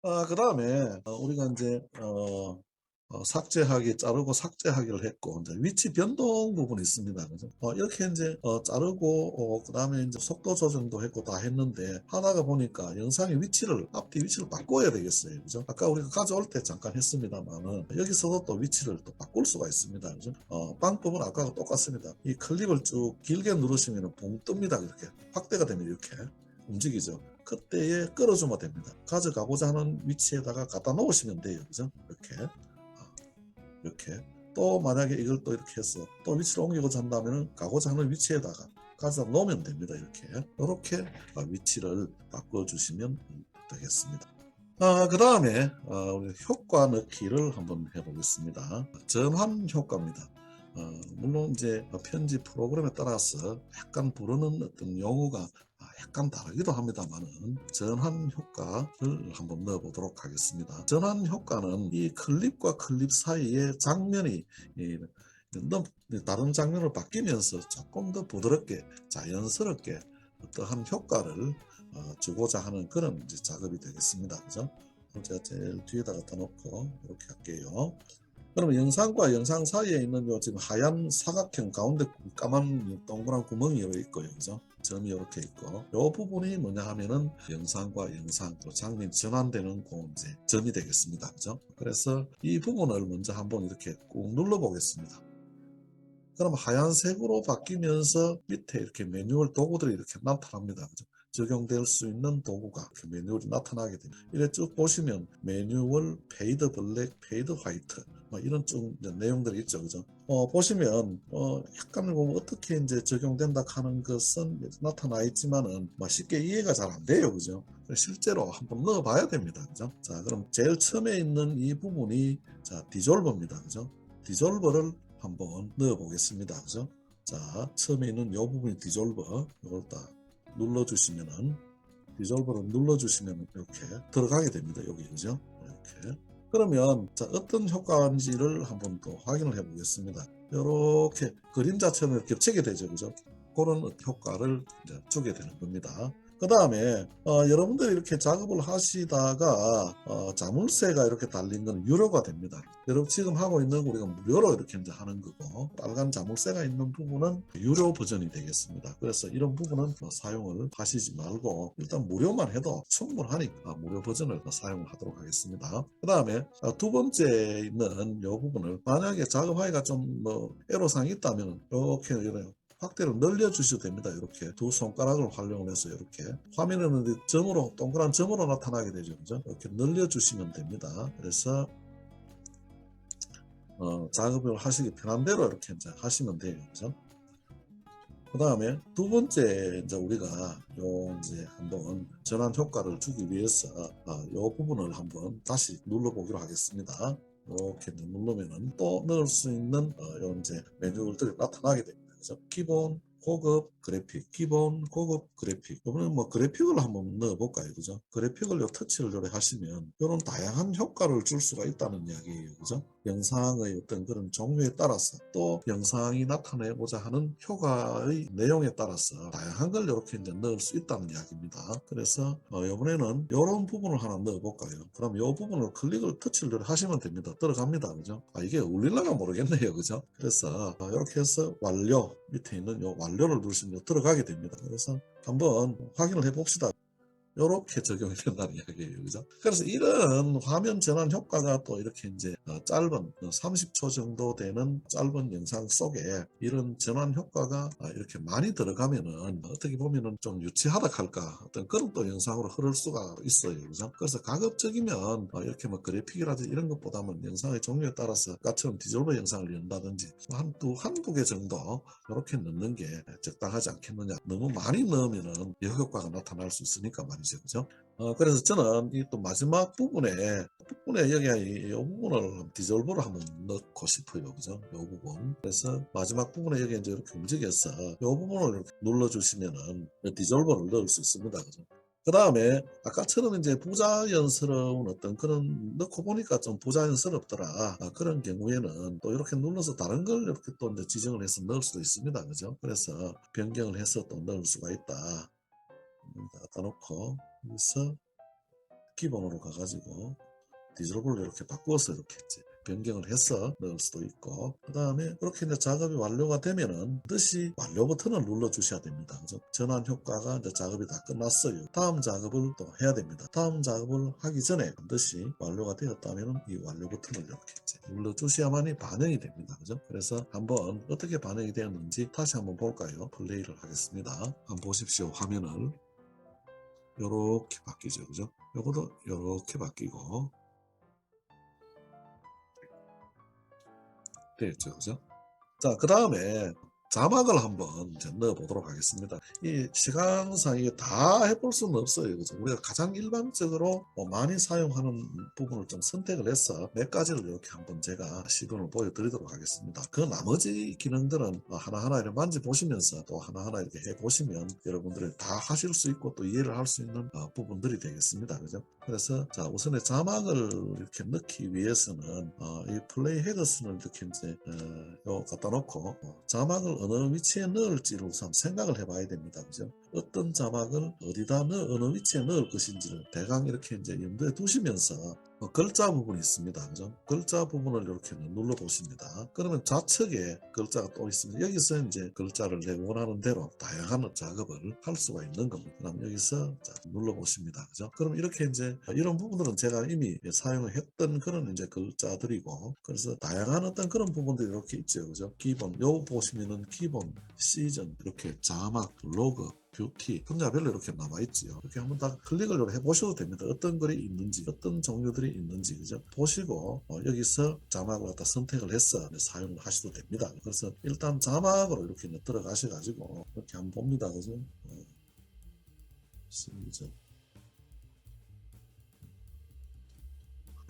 그 다음에 우리가 이제 삭제하기, 자르고 삭제하기를 했고, 이제 위치 변동 부분이 있습니다. 그죠? 이렇게 이제 자르고, 그 다음에 이제 속도 조정도 했고 다 했는데, 하다가 보니까 영상의 위치를, 앞뒤 위치를 바꿔야 되겠어요. 그죠? 아까 우리가 가져올 때 잠깐 했습니다만은, 여기서도 또 위치를 또 바꿀 수가 있습니다. 그죠? 방법은 아까와 똑같습니다. 이 클릭을 쭉 길게 누르시면 봉 뜹니다. 이렇게. 확대가 되면 이렇게 움직이죠. 그때에 끌어주면 됩니다. 가져가고자 하는 위치에다가 갖다 놓으시면 돼요. 그죠? 이렇게 또 만약에 이걸 또 이렇게 해서 또 위치를 옮기고자 한다면 가고자 하는 위치에다가 가져다 놓으면 됩니다. 이렇게 위치를 바꿔주시면 되겠습니다. 그 다음에 우리 효과 넣기를 한번 해보겠습니다. 전환 효과입니다. 물론 이제 편집 프로그램에 따라서 약간 부르는 어떤 용어가 약간 다르기도 합니다만은 전환 효과를 한번 넣어보도록 하겠습니다. 전환 효과는 이 클립과 클립 사이에 장면이 다른 장면으로 바뀌면서 조금 더 부드럽게 자연스럽게 어떠한 효과를 주고자 하는 그런 이제 작업이 되겠습니다. 그죠? 제가 제일 뒤에다 갖다 놓고 이렇게 할게요. 그러면 영상과 영상 사이에 있는 요 지금 하얀 사각형 가운데 까만 동그란 구멍이 여기 있고요. 그죠? 점이 이렇게 있고 요 부분이 뭐냐 하면은 영상과 영상 또 장면이 전환되는 그 이제 점이 되겠습니다. 그죠? 그래서 이 부분을 먼저 한번 이렇게 꾹 눌러 보겠습니다. 그럼 하얀색으로 바뀌면서 밑에 이렇게 매뉴얼 도구들이 이렇게 나타납니다. 그죠? 적용될 수 있는 도구가 이렇게 매뉴얼이 나타나게 됩니다. 이래 쭉 보시면 매뉴얼, 페이드 블랙, 페이드 화이트 뭐 이런 쭉 내용들이 있죠. 그죠? 보시면 약간 보면 어떻게 이제 적용된다 하는 것은 나타나 있지만은 뭐 쉽게 이해가 잘 안 돼요. 그죠? 실제로 한번 넣어 봐야 됩니다. 그죠? 자, 그럼 제일 처음에 있는 이 부분이 자, 디졸버입니다. 그죠? 디졸버를 한번 넣어 보겠습니다. 그죠? 자, 처음에 있는 이 부분이 디졸버. 이걸 딱 눌러주시면은, 디졸버를 눌러주시면 이렇게 들어가게 됩니다. 여기, 그죠? 이렇게. 그러면, 자, 어떤 효과인지를 한번 또 확인을 해 보겠습니다. 이렇게 그림자처럼 겹치게 되죠. 그죠? 그런 효과를 이제 주게 되는 겁니다. 그 다음에 여러분들이 이렇게 작업을 하시다가 자물쇠가 이렇게 달린 건 유료가 됩니다. 여러분 지금 하고 있는 우리가 무료로 이렇게 이제 하는 거고 빨간 자물쇠가 있는 부분은 유료 버전이 되겠습니다. 그래서 이런 부분은 사용을 하시지 말고 일단 무료만 해도 충분하니까 무료 버전을 사용을 하도록 하겠습니다. 그 다음에 두 번째 있는 이 부분을 만약에 작업하기가 좀 뭐 애로사항이 있다면 이렇게 확대를 늘려 주셔도 됩니다. 이렇게 두 손가락을 활용을 해서 이렇게 화면에는 점으로 동그란 점으로 나타나게 되죠. 그죠? 이렇게 늘려 주시면 됩니다. 그래서 작업을 하시기 편한 대로 이렇게 이제 하시면 돼요. 그죠? 그 다음에 두 번째 이제 우리가 요 이제 한번 전환 효과를 주기 위해서 요 부분을 한번 다시 눌러보기로 하겠습니다. 이렇게 누르면은 또 넣을 수 있는 요 이제 메뉴들이 나타나게 됩니다. 그래서 기본, 고급, 그래픽, 기본, 고급, 그래픽. 이번엔 뭐 그래픽을 한번 넣어볼까요? 그죠? 그래픽을 요 터치를 요래 하시면 이런 다양한 효과를 줄 수가 있다는 이야기예요. 그죠? 영상의 어떤 그런 종류에 따라서 또 영상이 나타내고자 하는 효과의 내용에 따라서 다양한 걸 이렇게 이제 넣을 수 있다는 이야기입니다. 그래서 이번에는 이런 부분을 하나 넣어볼까요? 그럼 이 부분을 클릭을 터치를 하시면 됩니다. 들어갑니다. 그죠? 이게 울릴라가 모르겠네요. 그죠? 그래서 이렇게 해서 완료 밑에 있는 이 완료를 누르시면 들어가게 됩니다. 그래서 한번 확인을 해봅시다. 요렇게 적용이 된다는 이야기예요. 그죠? 그래서 이런 화면 전환 효과가 또 이렇게 이제 짧은 30초 정도 되는 짧은 영상 속에 이런 전환 효과가 이렇게 많이 들어가면은 어떻게 보면은 좀 유치하다 할까 어떤 그런 또 영상으로 흐를 수가 있어요. 그죠? 그래서 가급적이면 이렇게 뭐 그래픽이라든지 이런 것보다는 영상의 종류에 따라서 아까처럼 디졸버 영상을 연다든지 한두 개 정도 이렇게 넣는 게 적당하지 않겠느냐. 너무 많이 넣으면은 역효과가 나타날 수 있으니까 말이죠. 그죠? 그래서 저는 이 또 마지막 부분에 여기 이 부분을 디졸버를 한번 넣고 싶어요. 그죠? 이 부분. 그래서 마지막 부분에 여기 이제 이렇게 움직여서 이 부분을 이렇게 눌러주시면은 디졸버를 넣을 수 있습니다. 그죠? 그 다음에 아까처럼 이제 부자연스러운 어떤 그런 넣고 보니까 좀 부자연스럽더라. 그런 경우에는 또 이렇게 눌러서 다른 걸 이렇게 또 이제 지정을 해서 넣을 수도 있습니다. 그죠? 그래서 변경을 해서 또 넣을 수가 있다. 갖다 놓고 여기서 기본으로 가가지고 디졸브를 이렇게 바꾸어서 이렇게 이제 변경을 해서 넣을 수도 있고, 그 다음에 이렇게 이제 작업이 완료가 되면은 반드시 완료 버튼을 눌러 주셔야 됩니다. 그죠? 전환 효과가 이제 작업이 다 끝났어요. 다음 작업을 또 해야 됩니다. 다음 작업을 하기 전에 반드시 완료가 되었다면은 이 완료 버튼을 이렇게 이제 눌러 주셔야만이 반영이 됩니다. 그죠? 그래서 한번 어떻게 반영이 되었는지 다시 한번 볼까요? 플레이를 하겠습니다. 한번 보십시오. 화면을 요렇게 바뀌죠. 그죠? 요것도 요렇게 바뀌고 되겠죠. 그죠? 자, 그 다음에 자막을 한번 이제 넣어 보도록 하겠습니다. 이 시간상 이게 다 해볼 수는 없어요. 그죠? 우리가 가장 일반적으로 많이 사용하는 부분을 좀 선택을 해서 몇 가지를 이렇게 한번 제가 시도를 보여드리도록 하겠습니다. 그 나머지 기능들은 하나하나 이렇게 만져보시면서 또 하나하나 이렇게 해보시면 여러분들이 다 하실 수 있고 또 이해를 할 수 있는 부분들이 되겠습니다. 그죠? 그래서 자, 우선에 자막을 이렇게 넣기 위해서는 이 플레이 헤더슨을 이렇게 이제 요 갖다 놓고 자막을 어느 위치에 넣을지를 우선 생각을 해봐야 됩니다. 그죠? 어떤 자막을 어디다 어느 위치에 넣을 것인지를 대강 이렇게 이제 염두에 두시면서 글자 부분이 있습니다. 그죠? 글자 부분을 이렇게 눌러 보십니다. 그러면 좌측에 글자가 또 있습니다. 여기서 이제 글자를 내 원하는 대로 다양한 작업을 할 수가 있는 겁니다. 그럼 여기서 눌러 보십니다. 그죠? 그럼 이렇게 이제 이런 부분들은 제가 이미 사용을 했던 그런 이제 글자들이고, 그래서 다양한 어떤 그런 부분들이 이렇게 있죠. 그죠? 기본, 요 보시면은 기본, 시즌, 이렇게 자막, 로그, 뷰티, 분야별로 이렇게 남아있지요. 이렇게 한번 다 클릭을 해보셔도 됩니다. 어떤 글이 있는지, 어떤 종류들이 있는지, 그죠? 보시고, 여기서 자막을 갖다 선택을 해서 사용을 하셔도 됩니다. 그래서 일단 자막으로 이렇게 들어가셔가지고, 이렇게 한번 봅니다. 그죠? 시즌.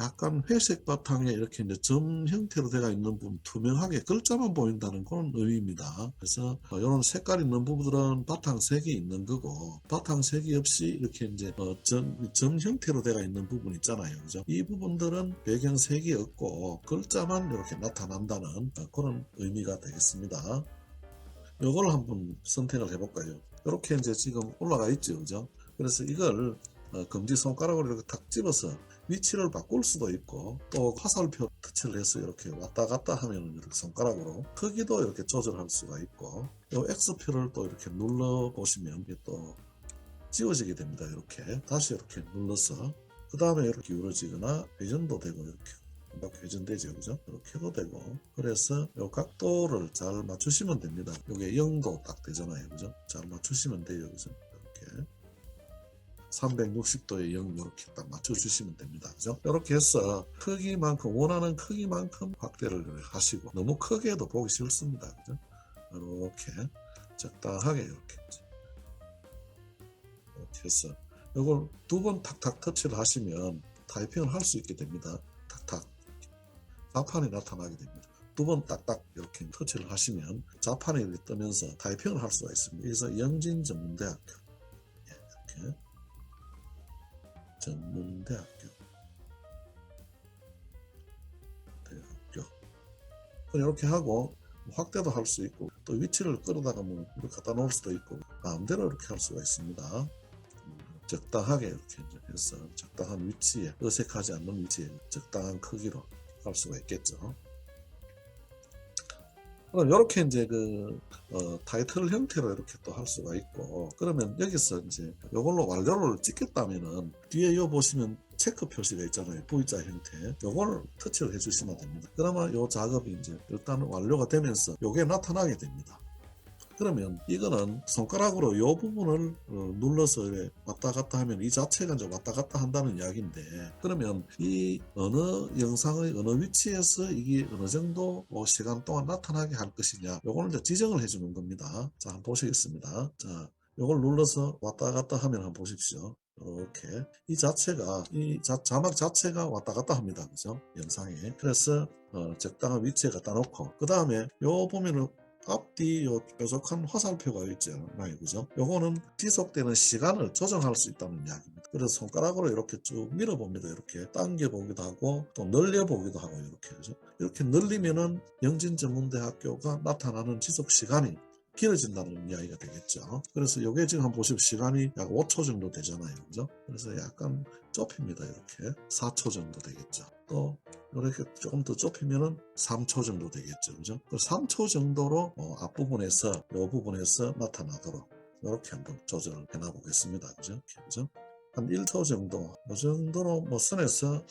약간 회색 바탕에 이렇게 이제 점 형태로 되어 있는 부분, 투명하게 글자만 보인다는 그런 의미입니다. 그래서 이런 색깔 있는 부분들은 바탕색이 있는 거고, 바탕색이 없이 이렇게 이제 점 형태로 되어 있는 부분 있잖아요. 그죠? 이 부분들은 배경색이 없고 글자만 이렇게 나타난다는 그런 의미가 되겠습니다. 이걸 한번 선택을 해볼까요? 이렇게 이제 지금 올라가 있죠. 그죠? 그래서 이걸 검지 손가락으로 이렇게 탁 집어서 위치를 바꿀 수도 있고, 또 화살표 터치를 해서 이렇게 왔다 갔다 하면 이렇게 손가락으로 크기도 이렇게 조절할 수가 있고, 이 X표를 또 이렇게 눌러 보시면 이게 또 지워지게 됩니다. 이렇게 다시 이렇게 눌러서 그 다음에 이렇게 기울어지거나 회전도 되고 이렇게 회전되죠. 그죠? 이렇게 해도 되고, 그래서 이 각도를 잘 맞추시면 됩니다. 이게 0도 딱 되잖아요. 그죠? 잘 맞추시면 돼요. 그죠? 이렇게 360도에 0 이렇게 딱 맞춰주시면 됩니다. 그죠? 이렇게 해서 크기만큼, 원하는 크기만큼 확대를 하시고, 너무 크게 해도 보기 싫습니다. 그죠? 이렇게 적당하게 이렇게 해서 이걸 두 번 탁탁 터치를 하시면 타이핑을 할 수 있게 됩니다. 탁탁 자판이 나타나게 됩니다. 두 번 딱딱 이렇게 터치를 하시면 자판이 뜨면서 타이핑을 할 수가 있습니다. 그래서 영진전문대학교, 이렇게 전문대학교, 이렇게 하고 확대도 할 수 있고, 또 위치를 끌어다가 뭐 이렇게 갖다 놓을 수도 있고, 마음대로 이렇게 할 수가 있습니다. 적당하게 이렇게 해서 적당한 위치에, 어색하지 않는 위치에 적당한 크기로 할 수가 있겠죠. 그럼 이렇게 이제 타이틀 형태로 이렇게 또 할 수가 있고, 그러면 여기서 이제 이걸로 완료를 찍겠다면은 뒤에 요 보시면 체크 표시가 있잖아요. V자 형태. 요걸 터치를 해주시면 됩니다. 그러면 요 작업이 이제 일단 완료가 되면서 요게 나타나게 됩니다. 그러면 이거는 손가락으로 이 부분을 눌러서 왔다 갔다 하면 이 자체가 이제 왔다 갔다 한다는 이야기인데, 그러면 이 어느 영상의 어느 위치에서 이게 어느 정도 시간 동안 나타나게 할 것이냐, 요거는 이제 지정을 해주는 겁니다. 자, 한번 보시겠습니다. 자, 요걸 눌러서 왔다 갔다 하면 한번 보십시오. 이렇게 이 자체가 자막 자체가 왔다 갔다 합니다. 그죠? 영상에. 그래서 적당한 위치에 갖다 놓고, 그 다음에 요 보면은 앞뒤 요 뾰족한 화살표가 있잖아요. 그죠? 요거는 지속되는 시간을 조정할 수 있다는 이야기입니다. 그래서 손가락으로 이렇게 쭉 밀어봅니다. 이렇게 당겨보기도 하고 또 늘려보기도 하고 이렇게. 그죠? 이렇게 늘리면은 영진전문대학교가 나타나는 지속 시간이 길어진다는 이야기가 되겠죠. 그래서 이게 지금 한번 보시면 시간이 약 5초 정도 되잖아요. 그죠? 그래서 약간 좁힙니다. 이렇게 4초 정도 되겠죠. 또 이렇게 조금 더 좁히면은 3초 정도 되겠죠. 그죠? 그 3초 정도로 앞부분에서 이 부분에서 나타나도록 이렇게 한번 조절을 해놔 보겠습니다. 그죠? 그죠? 한 1초 정도, 이 정도로 뭐 선에서,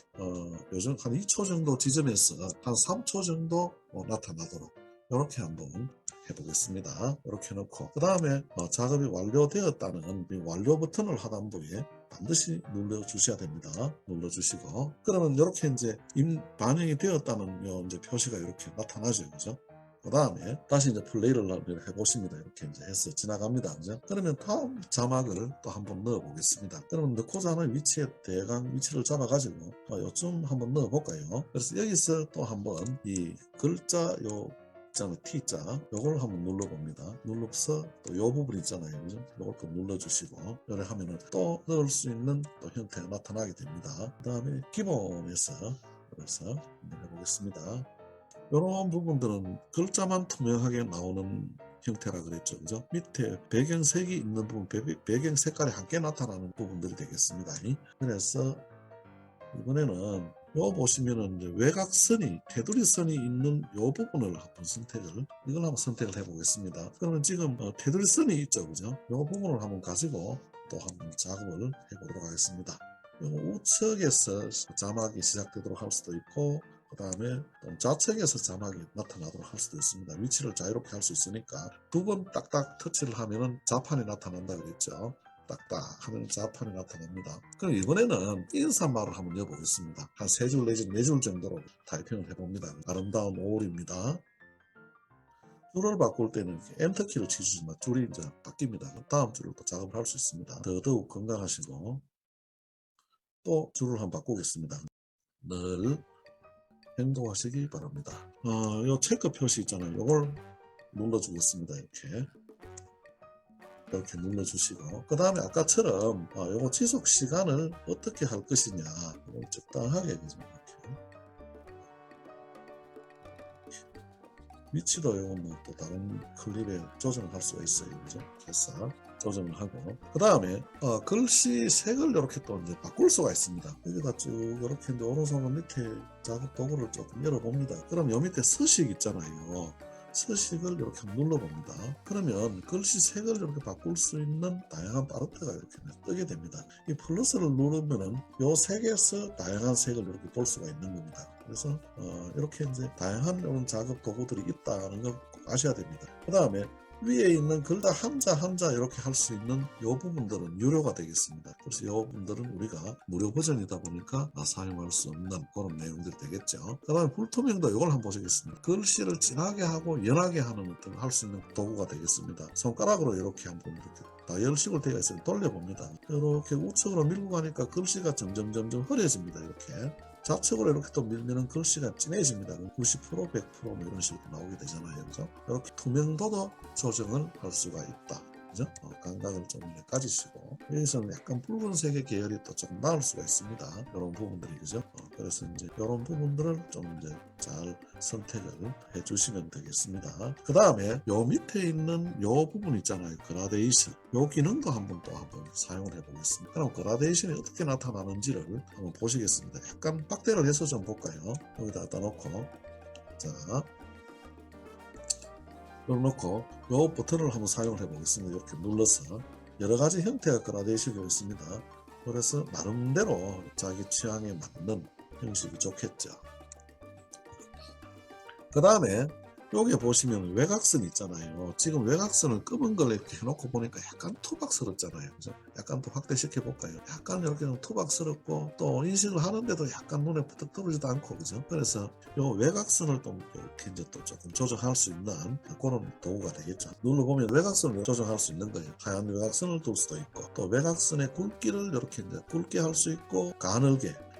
요즘 한 2초 정도 지점에서 한 3초 정도 나타나도록 이렇게 한번 해보겠습니다. 이렇게 놓고, 그 다음에 작업이 완료되었다는 이 완료 버튼을 하단부에 반드시 눌러주셔야 됩니다. 눌러주시고, 그러면 이렇게 이제 반영이 되었다는 이제 표시가 이렇게 나타나죠. 그죠? 그 다음에 다시 이제 플레이를 해보십니다. 이렇게 이제 해서 지나갑니다. 그죠? 그러면 다음 자막을 또 한번 넣어 보겠습니다. 그러면 넣고자 하는 위치에 대강 위치를 잡아가지고 요쯤 한번 넣어 볼까요? 그래서 여기서 또 한번 이 글자 있잖아요. T자 요걸 한번 눌러봅니다. 눌러서 또 요 부분 있잖아요. 그죠? 요걸 또 눌러주시고 요래 하면은 또 넣을 수 있는 또 형태가 나타나게 됩니다. 그 다음에 기본에서 그래서 한번 해보겠습니다. 이런 부분들은 글자만 투명하게 나오는 형태라 그랬죠. 그죠? 밑에 배경색이 있는 부분, 배경 색깔이 함께 나타나는 부분들이 되겠습니다. 그래서 이번에는 요 보시면은 이제 외곽선이, 테두리선이 있는 요 부분을 한번 이걸 한번 선택을 해 보겠습니다. 그러면 지금 테두리선이 있죠. 그죠? 요 부분을 한번 가지고 또 한번 작업을 해 보도록 하겠습니다. 요 우측에서 자막이 시작되도록 할 수도 있고, 그 다음에 좌측에서 자막이 나타나도록 할 수도 있습니다. 위치를 자유롭게 할 수 있으니까 두 번 딱딱 터치를 하면은 자판이 나타난다 그랬죠. 딱딱 하면 자판이 나타납니다. 그럼 이번에는 인사말을 한번 넣어보겠습니다. 한 3줄 내지 4줄 정도로 타이핑을 해봅니다. 아름다운 5월입니다. 줄을 바꿀 때는 엔터키를 치주시면 줄이 이제 바뀝니다. 다음 줄을 또 작업을 할 수 있습니다. 더더욱 건강하시고, 또 줄을 한번 바꾸겠습니다. 늘 행동하시기 바랍니다. 요 체크 표시 있잖아요. 요걸 눌러주겠습니다. 이렇게 눌러주시고, 그 다음에 아까처럼 요거 지속 시간을 어떻게 할 것이냐, 이걸 적당하게 이렇게 위치도 요거 뭐 또 다른 클립에 조정을 할 수가 있어요. 그죠? 그래서 조정을 하고, 그 다음에 글씨 색을 이렇게 또 이제 바꿀 수가 있습니다. 여기다 쭉 이렇게 이제 오른손은 밑에 작업 도구를 조금 열어봅니다. 그럼 요 밑에 서식 있잖아요. 서식을 이렇게 눌러봅니다. 그러면 글씨 색을 이렇게 바꿀 수 있는 다양한 파르트가 이렇게 뜨게 됩니다. 이 플러스를 누르면은 요 색에서 다양한 색을 이렇게 볼 수가 있는 겁니다. 그래서 이렇게 이제 다양한 이런 작업 도구들이 있다는 걸 꼭 아셔야 됩니다. 그 다음에 위에 있는 글자 한자 이렇게 할 수 있는 이 부분들은 유료가 되겠습니다. 그래서 이 부분들은 우리가 무료 버전이다 보니까 사용할 수 없는 그런 내용들이 되겠죠. 그 다음에 불투명도 이걸 한번 보시겠습니다. 글씨를 진하게 하고 연하게 하는 어떤 할 수 있는 도구가 되겠습니다. 손가락으로 이렇게 한번 이렇게 다이얼식으로 되어 있어요. 돌려봅니다. 이렇게 우측으로 밀고 가니까 글씨가 점점 흐려집니다. 이렇게. 좌측으로 이렇게 또 밀면은 글씨가 진해집니다. 90%, 100% 뭐 이런 식으로 나오게 되잖아요. 그죠? 이렇게 투명도도 조정을 할 수가 있다. 그죠? 감각을 좀 가지시고, 여기서는 약간 붉은색의 계열이 또 조금 나올 수가 있습니다. 이런 부분들이, 그죠? 그래서 이제 이런 부분들을 좀 이제 잘 선택을 해 주시면 되겠습니다. 그 다음에 요 밑에 있는 요 부분 있잖아요. 그라데이션. 요 기능도 한번 사용을 해 보겠습니다. 그럼 그라데이션이 어떻게 나타나는지를 한번 보시겠습니다. 약간 확대를 해서 좀 볼까요? 여기다 갖다 놓고, 자, 놓고 요 버튼을 한번 사용을 해 보겠습니다. 이렇게 눌러서 여러 가지 형태가 그라데이션이 있습니다. 그래서 나름대로 자기 취향에 맞는 형식이 좋겠죠. 그 다음에 여기 보시면 외곽선 있잖아요. 지금 외곽선을 검은 걸 이렇게 해놓고 보니까 약간 투박스럽잖아요. 그죠? 약간 더 확대시켜 볼까요? 약간 이렇게 투박스럽고 또 인식을 하는데도 약간 눈에 푸득 들어오지도 않고, 그죠? 그래서 요 외곽선을 또 이렇게 이제 또 조금 조정할 수 있는 그런 도구가 되겠죠. 눌러보면 외곽선을 조정할 수 있는 거예요. 하얀 외곽선을 둘 수도 있고, 또 외곽선의 굵기를 이렇게 이제 굵게 할 수 있고,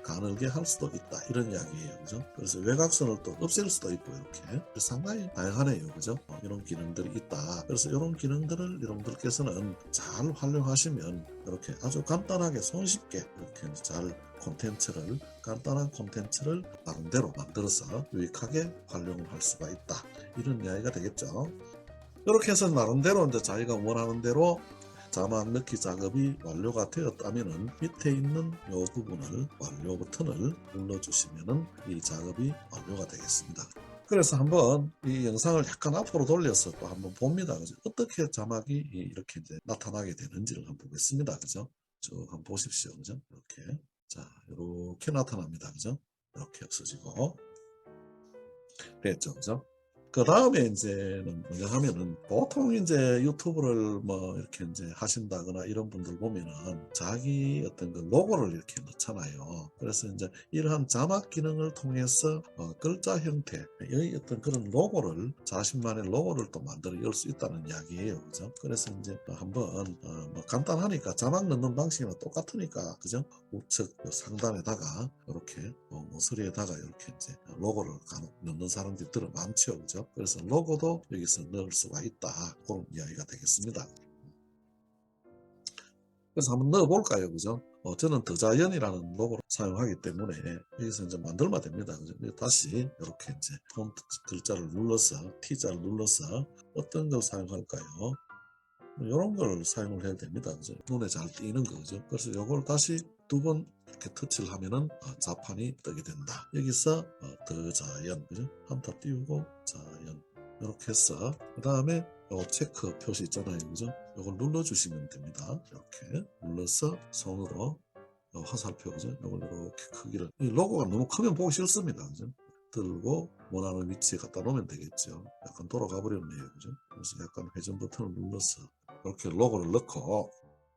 가늘게 할 수도 있다, 이런 이야기예요. 그죠? 그래서 외곽선을 또 없앨 수도 있고, 이렇게 상당히 다양하네요. 그죠? 이런 기능들이 있다. 그래서 이런 기능들을 여러분들께서는 잘 활용하시면 이렇게 아주 간단하게 손쉽게 이렇게 잘 간단한 콘텐츠를 나름대로 만들어서 유익하게 활용을 할 수가 있다, 이런 이야기가 되겠죠. 이렇게 해서 나름대로 이제 자기가 원하는 대로 자막 넣기 작업이 완료가 되었다면은 밑에 있는 이 부분을 완료 버튼을 눌러주시면은 이 작업이 완료가 되겠습니다. 그래서 한번 이 영상을 약간 앞으로 돌려서 또 한번 봅니다. 그죠? 어떻게 자막이 이렇게 이제 나타나게 되는지를 한번 보겠습니다. 그죠? 쭉 한번 보십시오. 그죠? 이렇게. 자, 이렇게 나타납니다. 그죠? 이렇게 없어지고. 됐죠. 그죠? 그 다음에 이제는 뭐냐 하면은 보통 이제 유튜브를 뭐 이렇게 이제 하신다거나 이런 분들 보면은 자기 어떤 그 로고를 이렇게 넣잖아요. 그래서 이제 이러한 자막 기능을 통해서 글자 형태의 어떤 그런 로고를 자신만의 로고를 또 만들어 열 수 있다는 이야기예요. 그죠? 그래서 이제 한번 뭐 간단하니까 자막 넣는 방식이랑 똑같으니까 그죠? 우측 상단에다가 이렇게 모서리에다가 이렇게 이제 로고를 간혹 넣는 사람들이 많죠. 그죠? 그래서 로고도 여기서 넣을 수가 있다. 그런 이야기가 되겠습니다. 그래서 한번 넣어 볼까요? 그죠? 저는 더자연이라는 로고를 사용하기 때문에 여기서 이제 만들면 됩니다. 그죠? 다시 이렇게 이제 폰트 글자를 눌러서 T자를 눌러서 어떤 걸 사용할까요? 이런 걸 사용을 해야 됩니다. 그죠? 눈에 잘 띄는 거죠. 그래서 이걸 다시 두 번 이렇게 터치를 하면은 자판이 뜨게 된다. 여기서 더 자연, 그죠? 한타 띄우고 자연 이렇게 해서 그 다음에 요 체크 표시 있잖아요, 그죠? 이걸 눌러주시면 됩니다. 이렇게 눌러서 손으로 화살표, 그죠? 이걸 이렇게 크기를 이 로고가 너무 크면 보기 싫습니다, 그죠? 들고 원하는 위치에 갖다 놓으면 되겠죠. 약간 돌아가 버렸네요, 그죠? 그래서 약간 회전 버튼을 눌러서 이렇게 로고를 넣고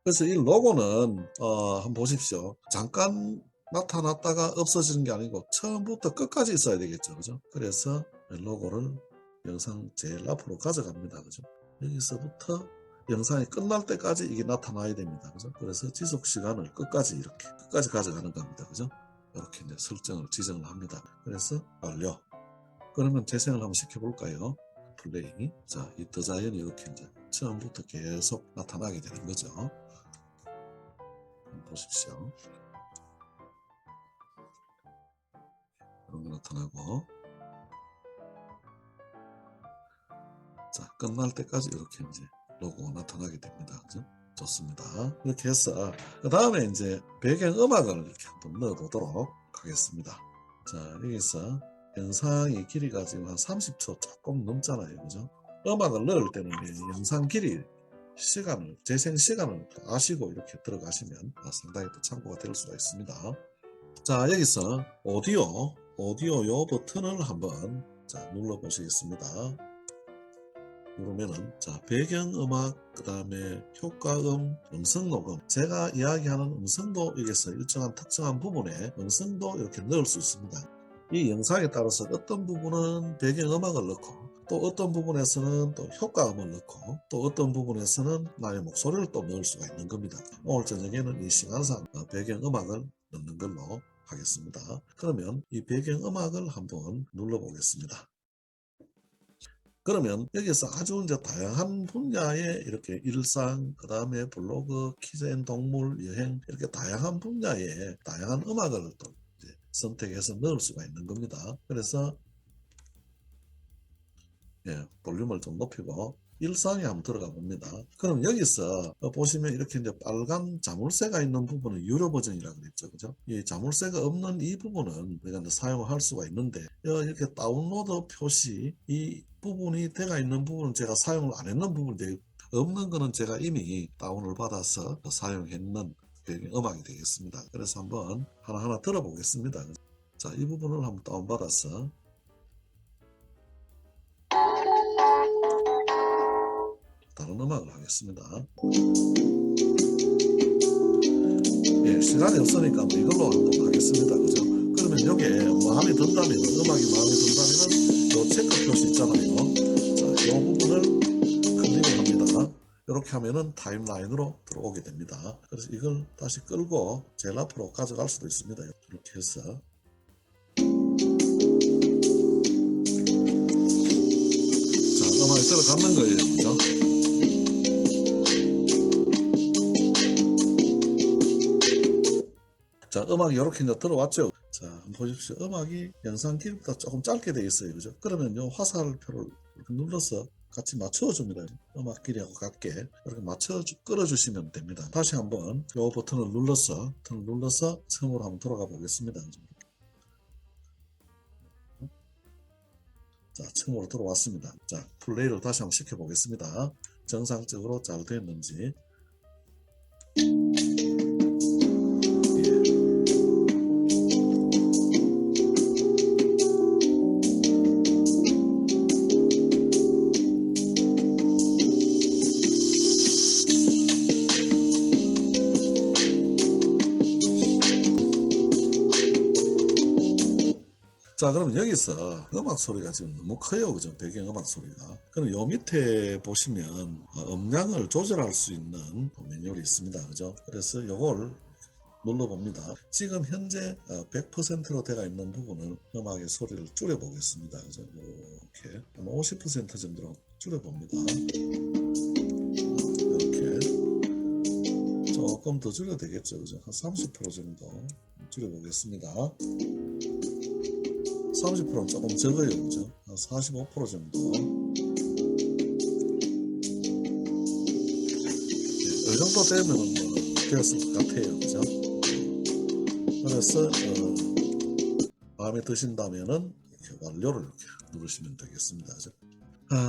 그래서 이 로고는 한번 보십시오. 잠깐 나타났다가 없어지는 게 아니고 처음부터 끝까지 있어야 되겠죠. 그죠? 그래서 로고를 영상 제일 앞으로 가져갑니다. 그죠? 여기서부터 영상이 끝날 때까지 이게 나타나야 됩니다. 그죠? 그래서 지속 시간을 끝까지 가져가는 겁니다. 그죠? 이렇게 이제 설정을 지정을 합니다. 그래서 완료. 그러면 재생을 한번 시켜볼까요? 플레이. 자, 이 더자연이 이렇게 이제 처음부터 계속 나타나게 되는 거죠. 보십시오. 이런 거 나타나고 자 끝날 때까지 이렇게 이제 로고가 나타나게 됩니다. 그죠? 좋습니다. 이렇게 해서 그 다음에 이제 배경음악을 이렇게 한번 넣어 보도록 하겠습니다. 자 여기서 영상의 길이가 지금 한 30초 조금 넘잖아요. 그죠? 음악을 넣을 때는 영상 길이 시간을 재생 시간을 아시고 이렇게 들어가시면 상당히 또 참고가 될 수가 있습니다. 자 여기서 오디오 요 버튼을 한번 자 눌러 보시겠습니다. 누르면은 자 배경음악 그 다음에 효과음 음성녹음 제가 이야기하는 음성도 여기서 일정한 특정한 부분에 음성도 이렇게 넣을 수 있습니다. 이 영상에 따라서 어떤 부분은 배경음악을 넣고 또 어떤 부분에서는 또 효과음을 넣고 또 어떤 부분에서는 나의 목소리를 또 넣을 수가 있는 겁니다. 오늘 저녁에는 이 시간상 배경음악을 넣는 걸로 하겠습니다. 그러면 이 배경음악을 한번 눌러 보겠습니다. 그러면 여기서 아주 이제 다양한 분야의 이렇게 일상, 그 다음에 블로그, 키즈앤 동물, 여행 이렇게 다양한 분야의 다양한 음악을 또 이제 선택해서 넣을 수가 있는 겁니다. 그래서 볼륨을 좀 높이고 일상에 한번 들어가 봅니다. 그럼 여기서 보시면 이렇게 이제 빨간 자물쇠가 있는 부분은 유료 버전이라고 그랬죠. 그죠? 이 자물쇠가 없는 이 부분은 우리가 이제 사용할 수가 있는데 이렇게 다운로드 표시 이 부분이 되어 있는 부분은 제가 사용을 안 했는 부분인데 없는 거는 제가 이미 다운을 받아서 사용했는 음악이 되겠습니다. 그래서 한번 하나하나 들어보겠습니다. 자, 이 부분을 한번 다운받아서 다른 음악을 하겠습니다. 예, 시간이 없으니까 뭐 이걸로 한번 하겠습니다. 그죠? 그러면 여기에 마음에 든다면, 음악이 마음에 든다면, 요 체크 표시 있잖아요. 자, 요 부분을 클릭을 합니다. 이렇게 하면은 타임라인으로 들어오게 됩니다. 그래서 이걸 다시 끌고 제일 앞으로 가져갈 수도 있습니다. 이렇게 해서. 자, 음악이 들어가는 거예요. 그죠? 자, 음악이 이렇게 이제 들어왔죠. 자, 한번 보십시오. 음악이 영상 길이보다 조금 짧게 되어 있어요. 그죠? 그러면 요 화살표를 이렇게 눌러서 같이 맞춰줍니다. 음악끼리하고 같게 이렇게 끌어주시면 됩니다. 다시 한번 이 버튼을 눌러서 처음으로 한번 돌아가 보겠습니다. 자, 처음으로 들어왔습니다. 자, 플레이를 다시 한번 시켜보겠습니다. 정상적으로 잘 됐는지. 자, 그럼 여기서 음악 소리가 지금 너무 커요. 그죠? 배경 음악 소리가. 그럼 요 밑에 보시면 음량을 조절할 수 있는 메뉴가 있습니다. 그죠? 그래서 요걸 눌러봅니다. 지금 현재 100%로 되어 있는 부분은 음악의 소리를 줄여보겠습니다. 그죠? 이렇게 50% 정도로 줄여봅니다. 이렇게 조금 더 줄여도 되겠죠. 그죠? 한 30% 정도 줄여보겠습니다. 30%는 조금 적어요. 그죠? 한 45% 정도. 이 정도 되면은 뭐 됐을 것 같아요. 그죠? 그래서 마음에 드신다면은 이렇게 완료를 이렇게 누르시면 되겠습니다. 그죠?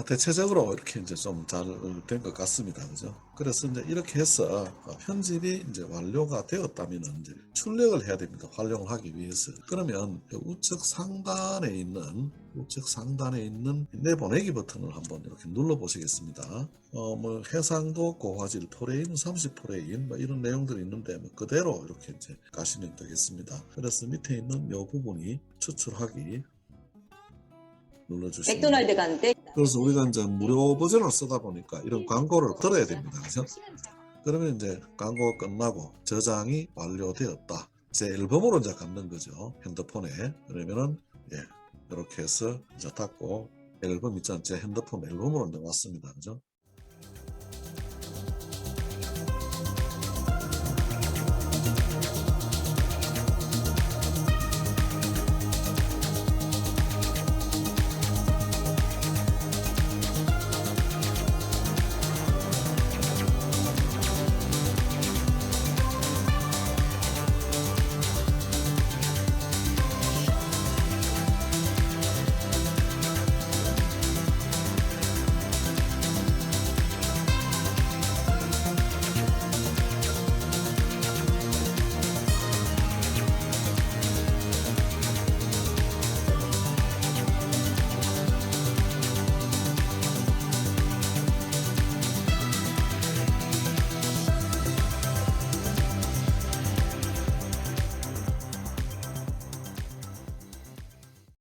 대체적으로 이렇게 이제 좀 잘 된 것 같습니다. 그죠? 그래서 이제 이렇게 해서 편집이 이제 완료가 되었다면 이제 출력을 해야 됩니다. 활용을 하기 위해서. 그러면 우측 상단에 있는 내보내기 버튼을 한번 이렇게 눌러 보시겠습니다. 뭐 해상도 고화질 프레임 30프레임 뭐 이런 내용들이 있는데 뭐 그대로 이렇게 이제 가시면 되겠습니다. 그래서 밑에 있는 이 부분이 추출하기 눌러주시면 맥도날드 간대. 그래서 우리가 이제 무료 버전을 쓰다 보니까 이런 광고를 들어야 됩니다. 그죠? 그러면 이제 광고가 끝나고 저장이 완료되었다. 제 앨범으로 이제 갖는 거죠. 핸드폰에. 그러면은 이렇게 해서 이제 닫고 앨범 있잖아요. 제 핸드폰 앨범으로 이제 왔습니다. 그죠?